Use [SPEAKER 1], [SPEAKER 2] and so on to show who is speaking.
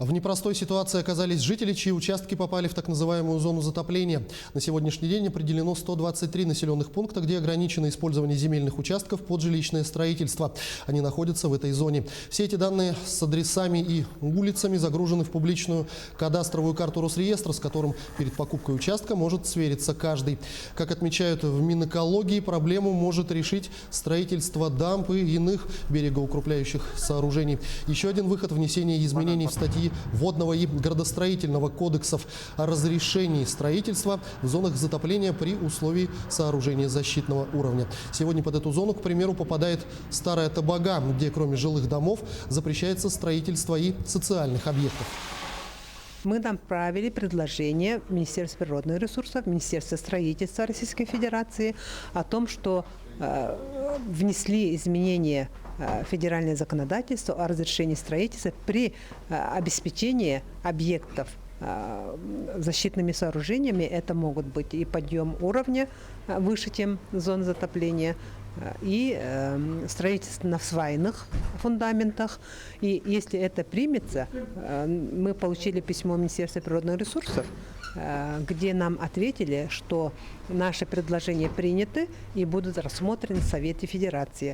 [SPEAKER 1] В непростой ситуации оказались жители, чьи участки попали в так называемую зону затопления. На сегодняшний день определено 123 населенных пункта, где ограничено использование земельных участков под жилищное строительство. Они находятся в этой зоне. Все эти данные с адресами и улицами загружены в публичную кадастровую карту Росреестра, с которым перед покупкой участка может свериться каждый. Как отмечают в Минэкологии, проблему может решить строительство дамб и иных берегоукрепляющих сооружений. Еще один выход – внесение изменений в статьи Водного и градостроительного кодексов о разрешении строительства в зонах затопления при условии сооружения защитного уровня. Сегодня под эту зону, к примеру, попадает Старая Табага, где кроме жилых домов запрещается строительство и социальных объектов.
[SPEAKER 2] Мы направили предложение в Министерство природных ресурсов, Министерство строительства Российской Федерации о том, что внесли изменения в федеральное законодательство о разрешении строительства при обеспечении объектов защитными сооружениями. Это могут быть и подъем уровня выше, чем зона затопления, и строительство на свайных фундаментах. И если это примется, мы получили письмо Министерства природных ресурсов, где нам ответили, что наши предложения приняты и будут рассмотрены в Совете Федерации.